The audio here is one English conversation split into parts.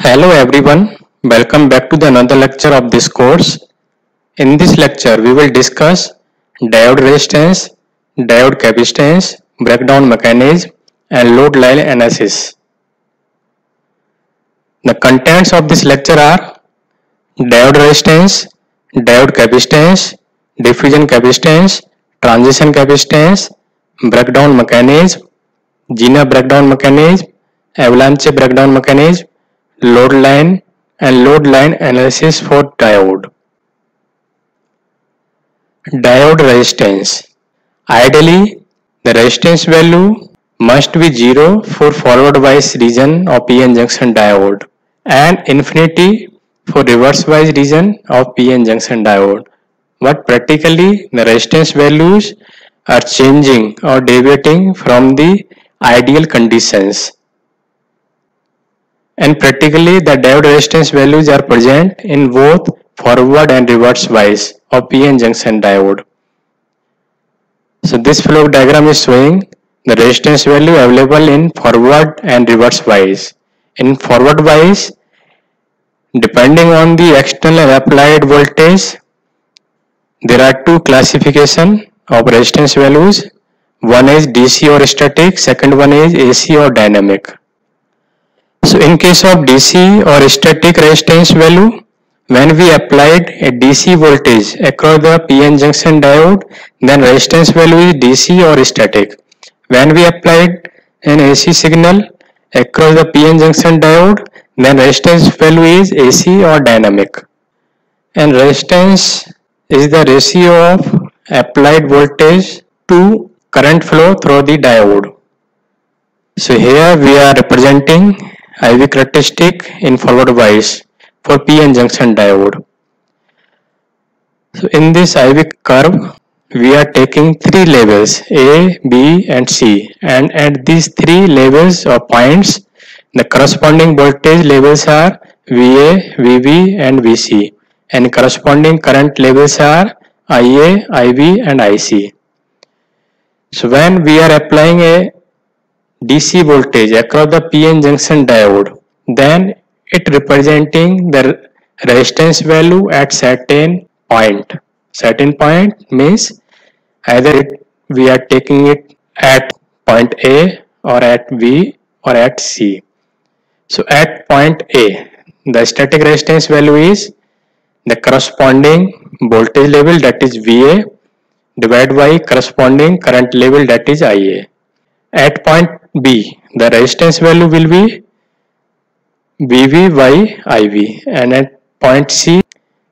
Hello everyone, welcome back to the another lecture of this course. In this lecture, we will discuss diode resistance, diode capacitance, breakdown mechanism, and load line analysis. The contents of this lecture are diode resistance, diode capacitance, diffusion capacitance, transition capacitance, breakdown mechanism, Zener breakdown mechanism, avalanche breakdown mechanism, load line and load line analysis for diode. Diode resistance. Ideally, the resistance value must be 0 for forward bias region of PN junction diode and infinity for reverse bias region of PN junction diode. But practically, the resistance values are changing or deviating from the ideal conditions. And practically the diode resistance values are present in both forward and reverse bias of PN junction diode. So this flow diagram is showing the resistance value available in forward and reverse bias. In forward bias, depending on the external applied voltage, there are two classifications of resistance values. One is DC or static, second one is AC or dynamic. So in case of DC or static resistance value, when we applied a DC voltage across the PN junction diode, then resistance value is DC or static. When we applied an AC signal across the PN junction diode, then resistance value is AC or dynamic. And resistance is the ratio of applied voltage to current flow through the diode. So here we are representing IV characteristic in forward bias for PN junction diode. So in this IV curve, we are taking three levels A, B and C, and at these three levels or points, the corresponding voltage levels are VA, VB and VC, and corresponding current levels are IA, IB and IC. So when we are applying a DC voltage across the PN junction diode, then it representing the resistance value at certain point. Certain point means either we are taking it at point A or at B or at C. So at point A, the static resistance value is the corresponding voltage level, that is VA, divided by corresponding current level, that is IA. At point B, the resistance value will be VB by IV, and at point C,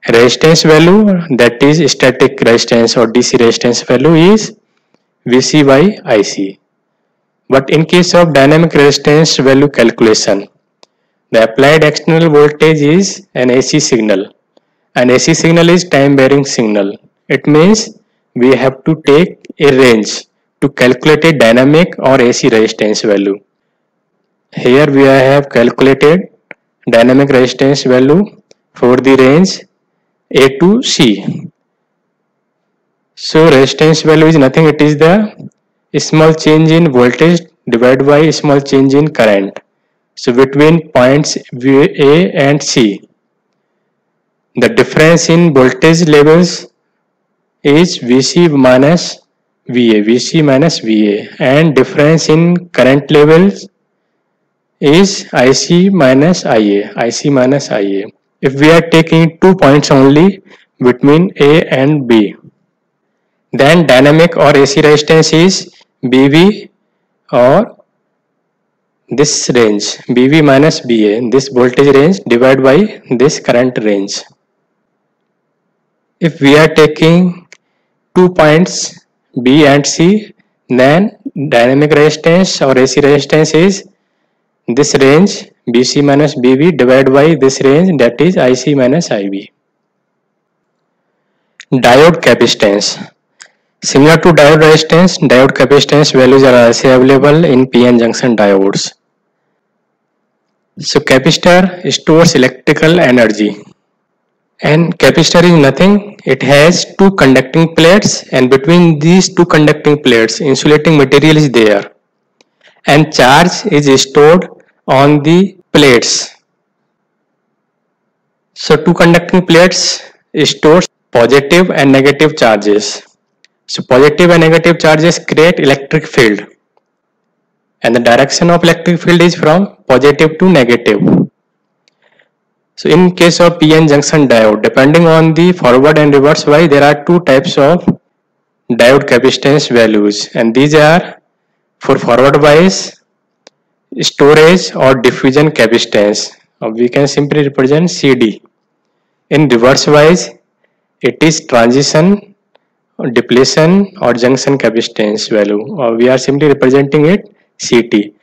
resistance value, that is static resistance or DC resistance value, is VC by IC. But in case of dynamic resistance value calculation, the applied external voltage is an AC signal. An AC signal is time varying signal. It means we have to take a range to calculate a dynamic or AC resistance value. Here we have calculated dynamic resistance value for the range A to C. So resistance value is nothing, it is the small change in voltage divided by small change in current. So between points A and C, the difference in voltage levels is VC minus VA, and difference in current levels is IC minus IA. If we are taking 2 points only between A and B, then dynamic or AC resistance is BV or this range, BV minus BA, this voltage range divided by this current range. If we are taking 2 points B and C, then dynamic resistance or AC resistance is this range BC minus BV divided by this range, that is IC minus IB. Diode capacitance. Similar to diode resistance, diode capacitance values are also available in PN junction diodes. So capacitor stores electrical energy. And capacitor is nothing, it has two conducting plates, and between these two conducting plates insulating material is there, and charge is stored on the plates. So two conducting plates stores positive and negative charges. So positive and negative charges create electric field, and the direction of electric field is from positive to negative. So in case of PN junction diode, depending on the forward and reverse wise, there are two types of diode capacitance values, and these are for forward wise storage or diffusion capacitance. We can simply represent CD. In reverse wise, it is transition, depletion or junction capacitance value, or we are simply representing it CT.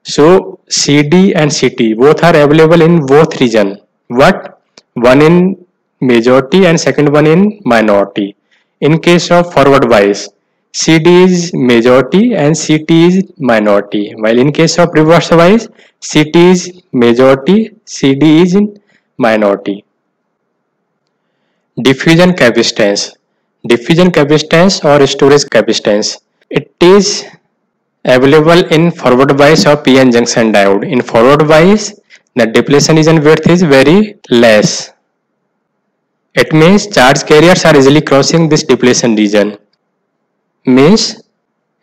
So CD and CT both are available in both region. What? One in majority and second one in minority. In case of forward wise, CD is majority and CT is minority, while in case of reverse wise, CT is majority, CD is in minority. Diffusion capacitance. Diffusion capacitance or storage capacitance. It is available in forward bias of PN junction diode. In forward bias, the depletion region width is very less. It means charge carriers are easily crossing this depletion region. Means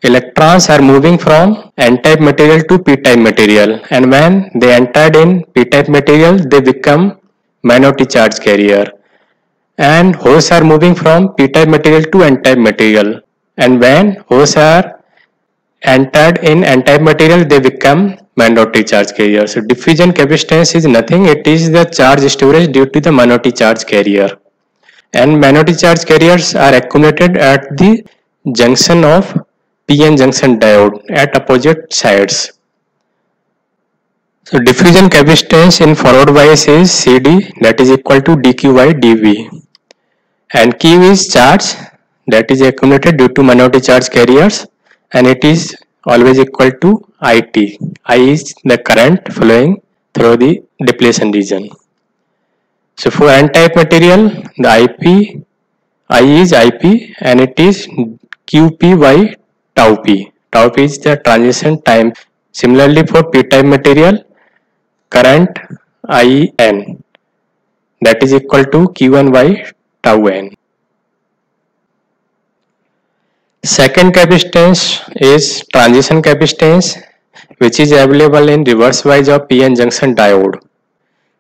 electrons are moving from N-type material to P-type material, and when they entered in P-type material, they become minority charge carrier. And holes are moving from P-type material to N-type material, and when holes are entered in N-type material, they become minority charge carrier. So diffusion capacitance is nothing, it is the charge storage due to the minority charge carrier. And minority charge carriers are accumulated at the junction of PN junction diode at opposite sides. So diffusion capacitance in forward bias is CD, that is equal to dq by dV. And Q is charge that is accumulated due to minority charge carriers, and it is always equal to IT. I is the current flowing through the depletion region. So for N-type material, the I is IP and it is QP by tau P. Tau P is the transition time. Similarly for P-type material, current IN that is equal to Q1 by tau N. Second capacitance is transition capacitance, which is available in reverse wise of PN junction diode.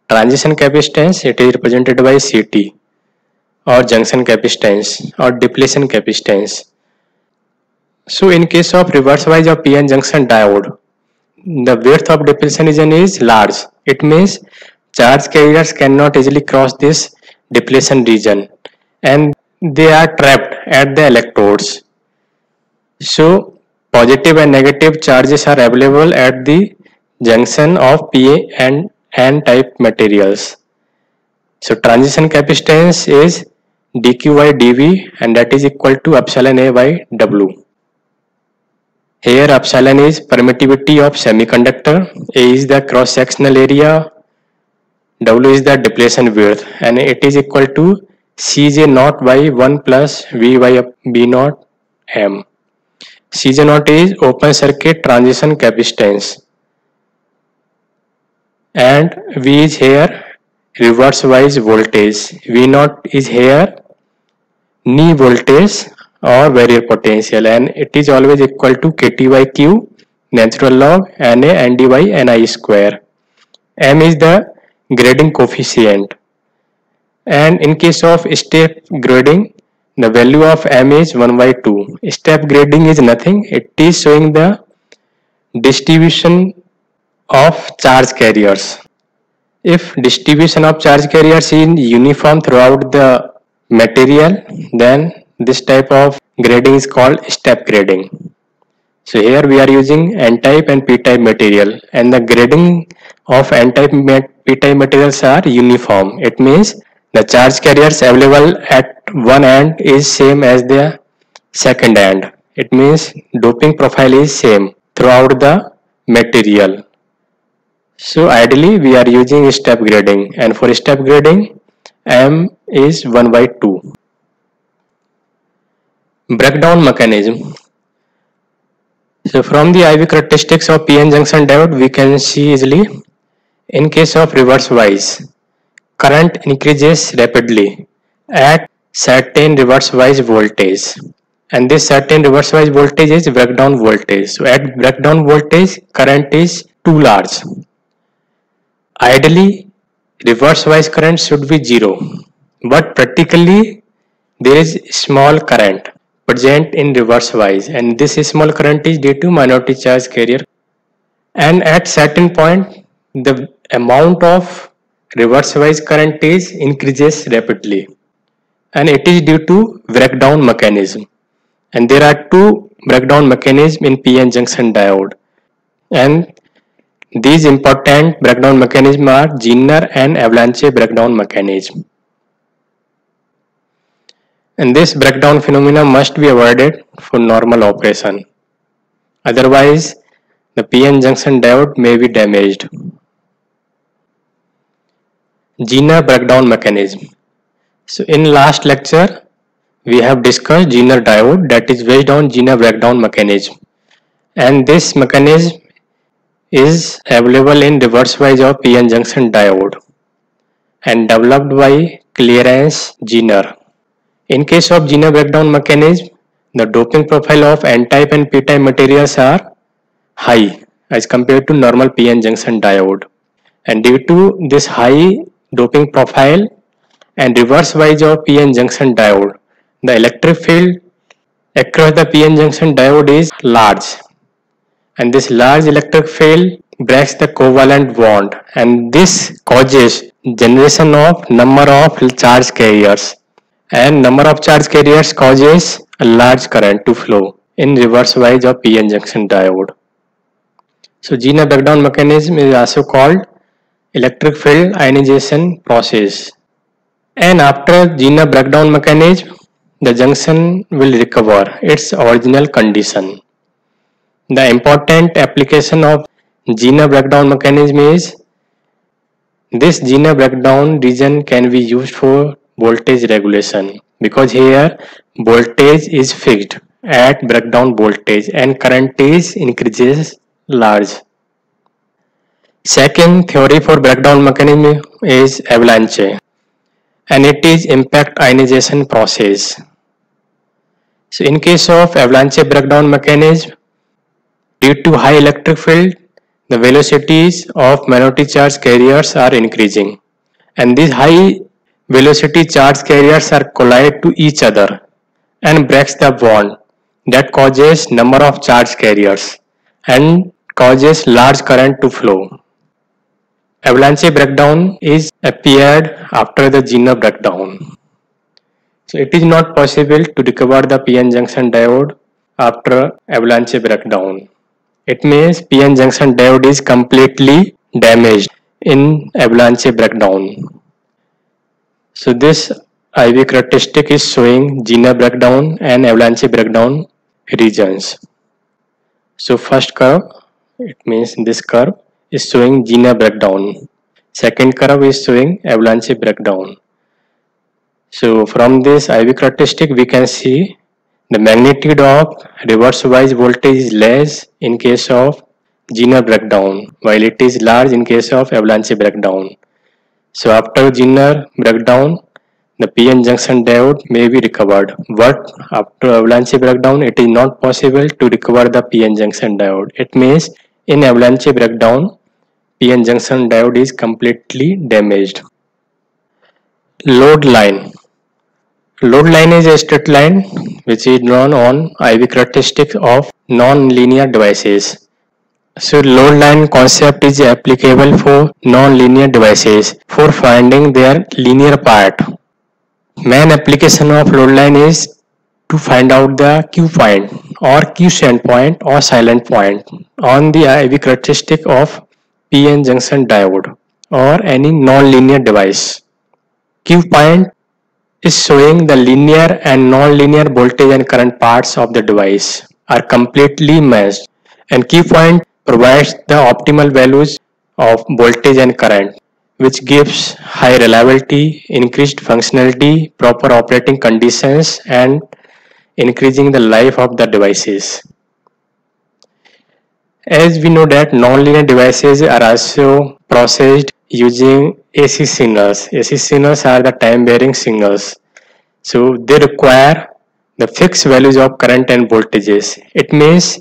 Transition capacitance, it is represented by CT or junction capacitance or depletion capacitance. So in case of reverse wise of PN junction diode, the width of depletion region is large. It means charge carriers cannot easily cross this depletion region and they are trapped at the electrodes. So positive and negative charges are available at the junction of PA and N-type materials. So transition capacitance is dq by dV, and that is equal to epsilon A by W. Here epsilon is permittivity of semiconductor, A is the cross-sectional area, W is the depletion width, and it is equal to Cj naught by 1 plus V by B naught M. Cj naught is open circuit transition capacitance, and V is here reverse wise voltage, V naught is here knee voltage or barrier potential, and it is always equal to Kt by Q natural log Na Nd by Ni square. M is the grading coefficient, and in case of step grading, the value of M is 1 by 2. Step grading is nothing, it is showing the distribution of charge carriers. If distribution of charge carriers is uniform throughout the material, then this type of grading is called step grading. So here we are using N-type and P-type material, and the grading of N-type P-type materials are uniform. It means the charge carriers available at one end is same as the second end. It means doping profile is same throughout the material. So ideally we are using step grading, and for step grading M is 1 by 2. Breakdown mechanism. So from the IV characteristics of PN junction diode, we can see easily in case of reverse wise, current increases rapidly at certain reverse bias voltage, and this certain reverse bias voltage is breakdown voltage. So at breakdown voltage, current is too large. Ideally, reverse bias current should be zero, but practically there is small current present in reverse bias, and this small current is due to minority charge carrier, and at certain point the amount of reverse bias current is increases rapidly, and it is due to breakdown mechanism. And there are two breakdown mechanisms in PN junction diode, and these important breakdown mechanisms are Zener and avalanche breakdown mechanism. And this breakdown phenomena must be avoided for normal operation. Otherwise, the PN junction diode may be damaged. Zener breakdown mechanism. So in last lecture, we have discussed Zener diode, that is based on Zener breakdown mechanism. And this mechanism is available in reverse bias of PN junction diode and developed by Clarence Zener. In case of Zener breakdown mechanism, the doping profile of N-type and P-type materials are high as compared to normal PN junction diode. And due to this high doping profile and reverse bias of PN junction diode, the electric field across the PN junction diode is large. And this large electric field breaks the covalent bond, and this causes generation of number of charge carriers, and number of charge carriers causes a large current to flow in reverse bias of PN junction diode. So Zener breakdown mechanism is also called electric field ionization process. And after Zener breakdown mechanism, the junction will recover its original condition. The important application of Zener breakdown mechanism is this Zener breakdown region can be used for voltage regulation, because here voltage is fixed at breakdown voltage and current is increases large. Second theory for breakdown mechanism is avalanche, and it is impact ionization process. So in case of avalanche breakdown mechanism, due to high electric field, the velocities of minority charge carriers are increasing, and these high velocity charge carriers are collide to each other and breaks the bond that causes number of charge carriers and causes large current to flow. Avalanche breakdown is appeared after the Zener breakdown. So it is not possible to recover the PN junction diode after avalanche breakdown. It means PN junction diode is completely damaged in avalanche breakdown. So this IV characteristic is showing Zener breakdown and avalanche breakdown regions. So first curve, it means this curve is showing Zener breakdown. Second curve is showing avalanche breakdown. So from this IV characteristic we can see the magnitude of reverse bias voltage is less in case of Zener breakdown, while it is large in case of avalanche breakdown. So after Zener breakdown, the PN junction diode may be recovered, but after avalanche breakdown it is not possible to recover the PN junction diode. It means in avalanche breakdown, PN junction diode is completely damaged. Load line. Load line is a straight line which is drawn on IV characteristics of non-linear devices. So load line concept is applicable for non-linear devices for finding their linear part. Main application of load line is to find out the Q point or quiescent point or silent point on the IV characteristic of PN junction diode or any non-linear device. Q point is showing the linear and non-linear voltage and current parts of the device are completely matched, and Q point provides the optimal values of voltage and current, which gives high reliability, increased functionality, proper operating conditions, and increasing the life of the devices. As we know that non-linear devices are also processed using AC signals. AC signals are the time varying signals. So they require the fixed values of current and voltages. It means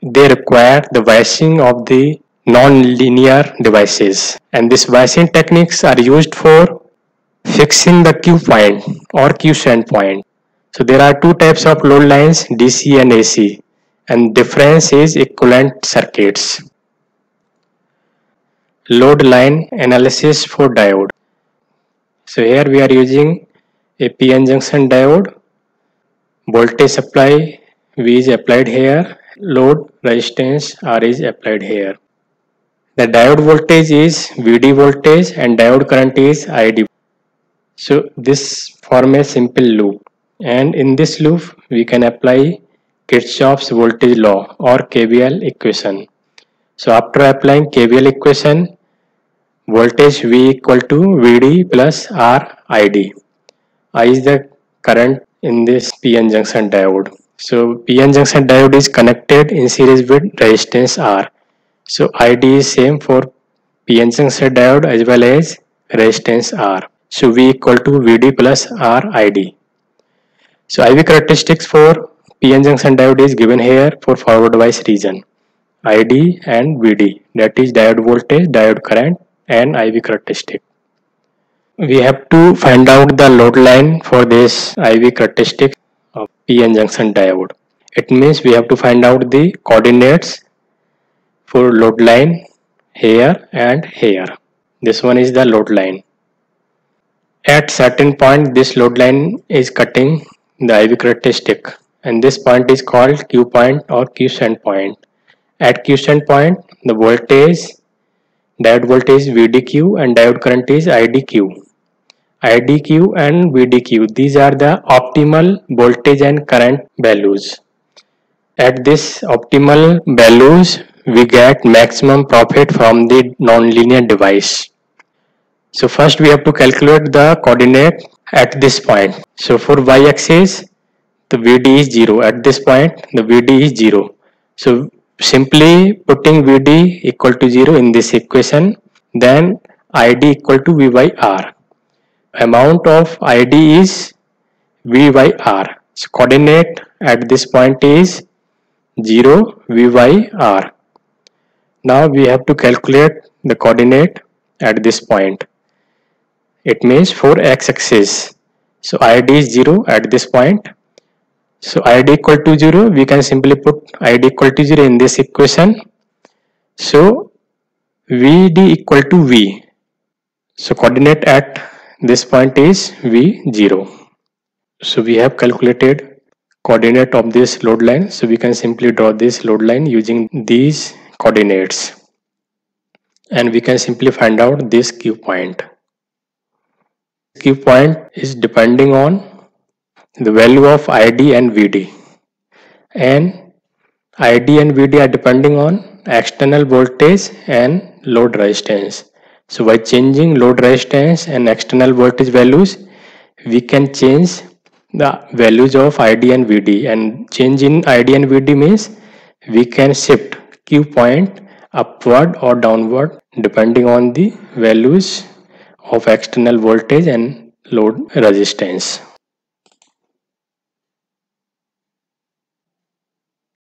they require the biasing of the non-linear devices. And these biasing techniques are used for fixing the Q point or quiescent point. So there are two types of load lines, DC and AC, and difference is equivalent circuits. Load line analysis for diode. So here we are using a PN junction diode. Voltage supply V is applied here. Load resistance R is applied here. The diode voltage is VD voltage and diode current is ID. So this forms a simple loop, and in this loop we can apply Kirchhoff's voltage law or KVL equation. So after applying KVL equation, voltage V equal to VD plus R ID. I is the current in this PN junction diode. So PN junction diode is connected in series with resistance R. So ID is same for PN junction diode as well as resistance R. So V equal to VD plus R ID. So IV characteristics for PN junction diode is given here for forward bias region. ID and VD, that is diode voltage, diode current and IV characteristic. We have to find out the load line for this IV characteristic of PN junction diode. It means we have to find out the coordinates for load line here and here. This one is the load line. At certain point this load line is cutting the IV characteristic, and this point is called Q point or quiescent point. At quiescent point the voltage, diode voltage VDQ and diode current is IDQ. IDQ and VDQ, these are the optimal voltage and current values. At this optimal values we get maximum profit from the nonlinear device. So first we have to calculate the coordinate at this point. So for y-axis the VD is 0. At this point the VD is 0. So simply putting VD equal to 0 in this equation, then ID equal to V by R. Amount of ID is V by R. So coordinate at this point is 0 V by R. Now we have to calculate the coordinate at this point. It means for x-axis. So ID is 0 at this point. So ID equal to 0, we can simply put ID equal to 0 in this equation. So VD equal to V. So coordinate at this point is V0. So we have calculated coordinate of this load line. So we can simply draw this load line using these coordinates. And we can simply find out this Q point. Q point is depending on the value of ID and VD, and ID and VD are depending on external voltage and load resistance. So by changing load resistance and external voltage values, we can change the values of ID and VD, and change in ID and VD means we can shift Q point upward or downward depending on the values of external voltage and load resistance.